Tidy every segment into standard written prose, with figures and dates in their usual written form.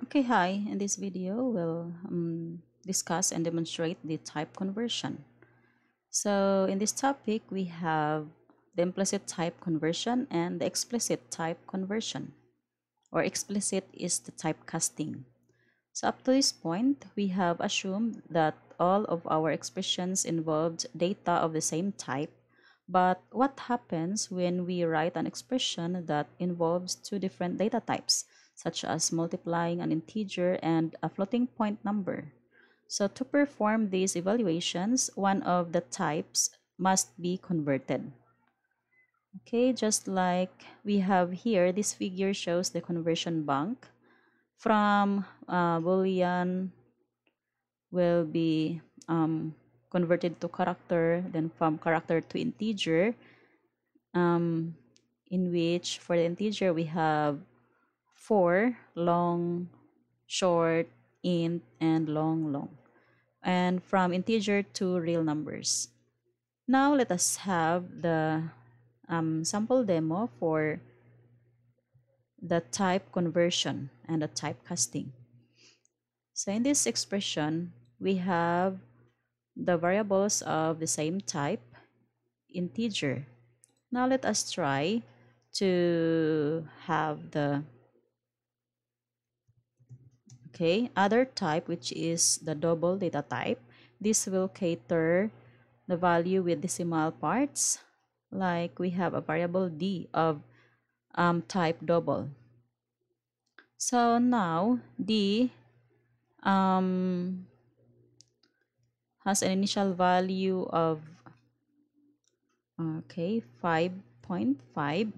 Okay, hi. In this video, we'll discuss and demonstrate the type conversion. So in this topic, we have the implicit type conversion and the explicit type conversion, or explicit is the typecasting. So up to this point, we have assumed that all of our expressions involved data of the same type. But what happens when we write an expression that involves two different data types, such as multiplying an integer and a floating point number? So to perform these evaluations, one of the types must be converted. Okay, just like we have here, this figure shows the conversion bank from Boolean will be converted to character, then from character to integer, um, in which for the integer we have for, long, short, int, and long, long. And from integer to real numbers. Now let us have the sample demo for the type conversion and the typecasting. So in this expression, we have the variables of the same type, integer. Now let us try to have the other type, which is the double data type. This will cater the value with decimal parts. Like we have a variable d of type double. So now d um, has an initial value of 5.5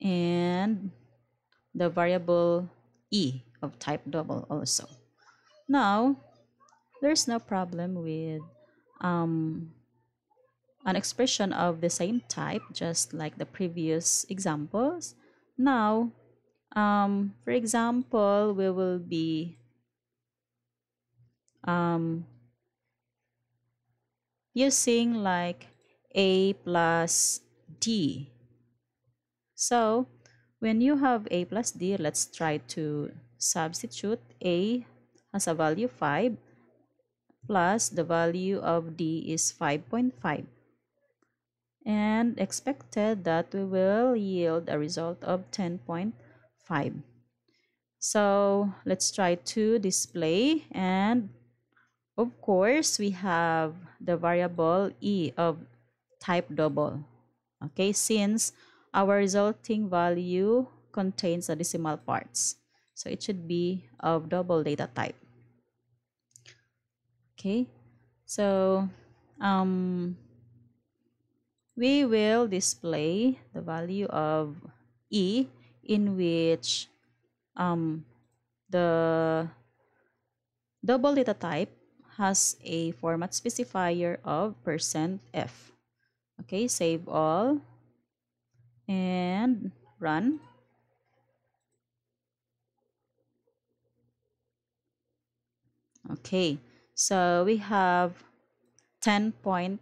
and the variable e of type double also. Now, there's no problem with um, an expression of the same type, just like the previous examples. Now, for example, we will be um, using like a plus d. So, when you have a plus d, let's try to substitute. A has a value 5 plus the value of d is 5.5. And expected that we will yield a result of 10.5. So let's try to display, and of course we have the variable e of type double. Okay, since our resulting value contains the decimal parts, so it should be of double data type. Okay, so we will display the value of e, in which the double data type has a format specifier of %f. Okay, save all and run. Okay, so we have 10.5.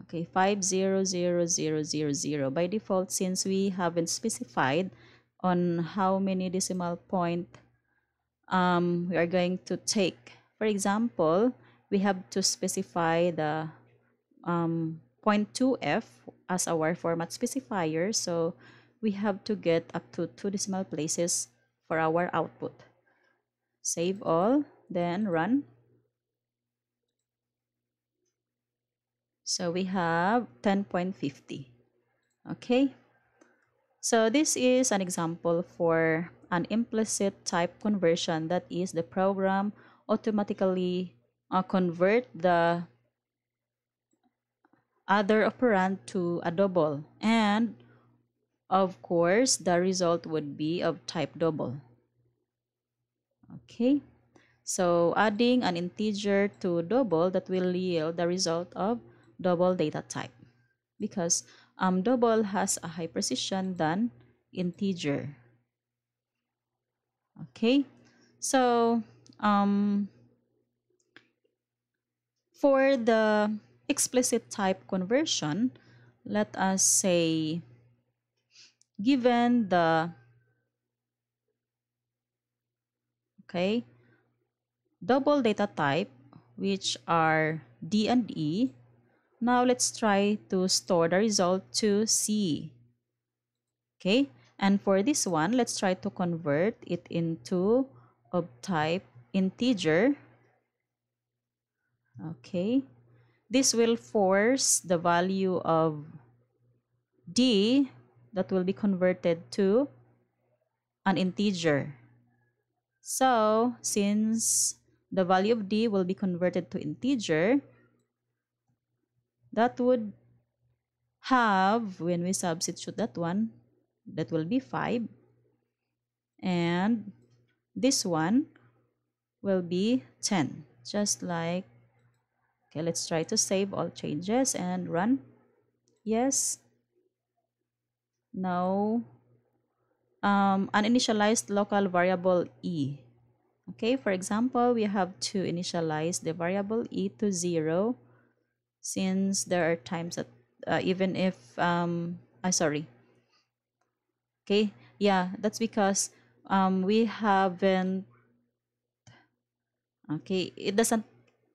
Okay, 500000. By default, since we haven't specified on how many decimal point we are going to take. For example, we have to specify the 0.2f as our format specifier. So we have to get up to 2 decimal places for our output. Save all, then run. So we have 10.50. Okay. So this is an example for an implicit type conversion, that is the program automatically convert the other operand to a double, and of course the result would be of type double. Okay, so adding an integer to double, that will yield the result of double data type, because double has a high precision than integer. Okay, so for the explicit type conversion, let us say, given the Okay, double data type, which are D and E. Now let's try to store the result to C. Okay, and for this one, let's try to convert it into of type integer. Okay, this will force the value of D that will be converted to an integer. So since the value of D will be converted to integer, that would have, when we substitute that one, that will be 5. And this one will be 10. Just like, okay, let's try to save all changes and run. Yes. Now, uninitialized local variable E. Okay, for example, we have to initialize the variable E to 0, since there are times that even if, sorry. Okay, yeah, that's because we haven't, okay, it doesn't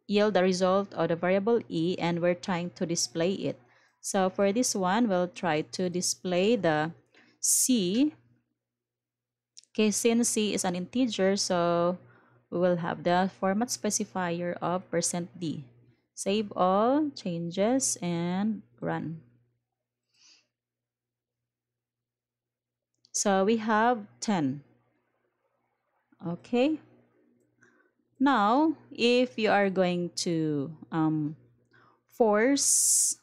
yield the result of the variable E and we're trying to display it. So for this one, we'll try to display the C. Okay, since C is an integer, so we will have the format specifier of %D. Save all changes and run. So we have 10. Okay. Now, if you are going to force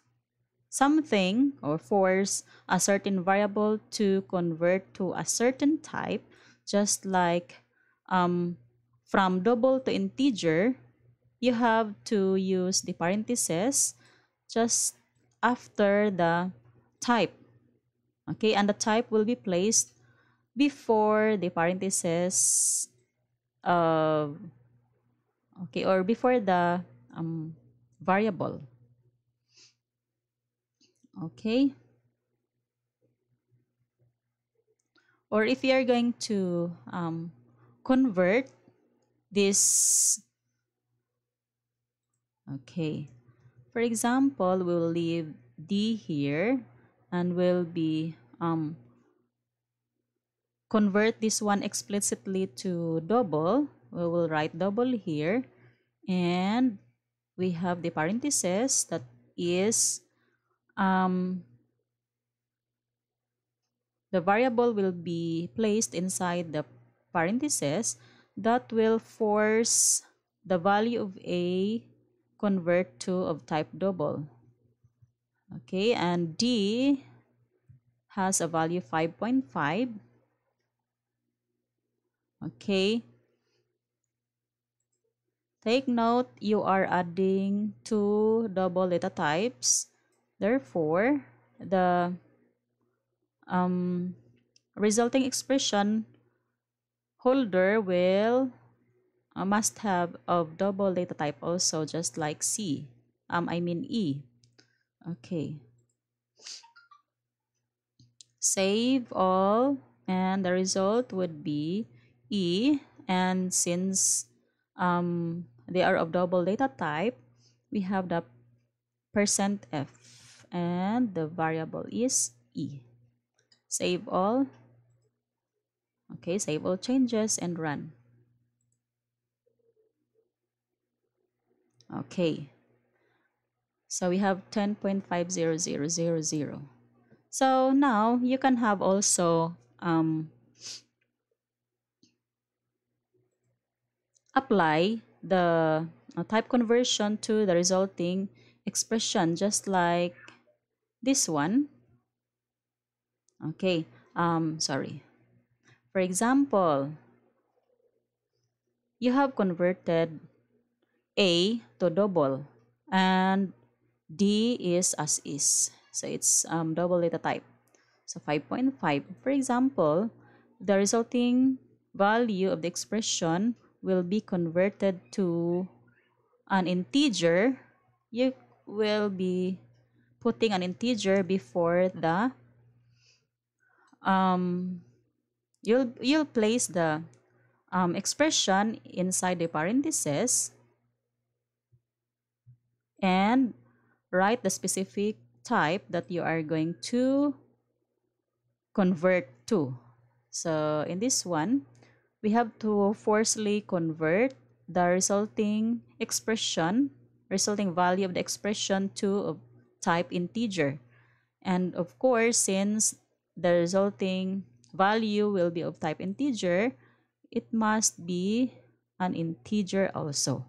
something or force a certain variable to convert to a certain type, just like from double to integer, you have to use the parentheses just after the type. Okay, and the type will be placed before the parentheses of, okay, or before the variable. Okay, or if you are going to convert this, okay, for example, we'll leave D here and we'll be convert this one explicitly to double. We will write double here, and we have the parentheses that is the variable will be placed inside the parentheses that will force the value of A convert to of type double. Okay, and D has a value 5.5. Okay, take note, you are adding two double data types. Therefore, the resulting expression holder will must have of double data type also, just like C. I mean E. Okay. Save all, and the result would be E. And since they are of double data type, we have the %F, and the variable is E. Save all. Okay, save all changes and run. Okay. So we have 10.50000. So now you can have also apply the type conversion to the resulting expression, just like this one. Okay, sorry. For example, you have converted A to double and D is as is. So it's double data type. So 5.5. For example, the resulting value of the expression will be converted to an integer. You will be putting an integer before the you'll place the expression inside the parentheses and write the specific type that you are going to convert to. So in this one, we have to forcefully convert the resulting value of the expression to a type integer. And of course, since the resulting value will be of type integer, it must be an integer also.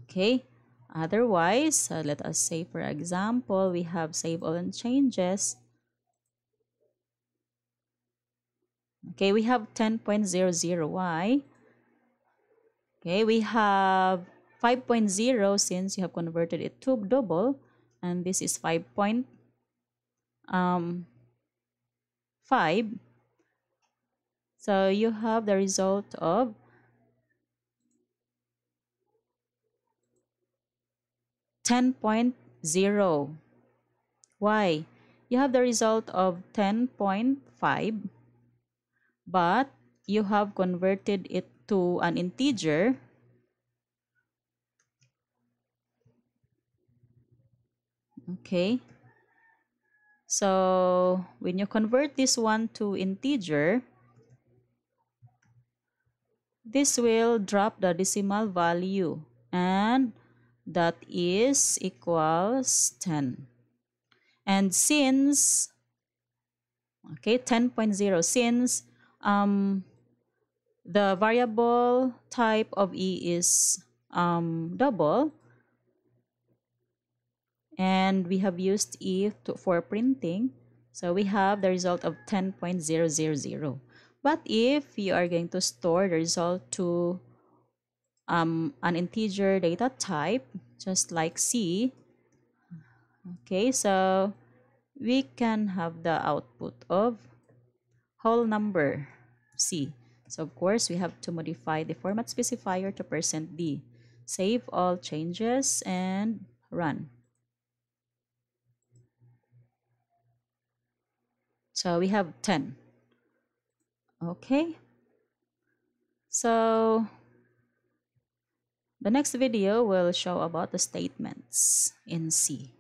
Okay. Otherwise, let us say, for example, we have save all and changes. Okay, we have 10.00y. Okay, we have 5.0 since you have converted it to double, and this is 5.5. So you have the result of 10.0. Why? You have the result of 10.5, but you have converted it to an integer. Okay. So when you convert this one to integer, this will drop the decimal value, and that is equals 10. And since, okay, 10.0, since the variable type of E is double, and we have used E for printing, so we have the result of 10.000. But if you are going to store the result to an integer data type, just like C, okay, so we can have the output of whole number C. So of course, we have to modify the format specifier to %d. Save all changes and run. So we have 10. Okay. So the next video will show about the statements in C.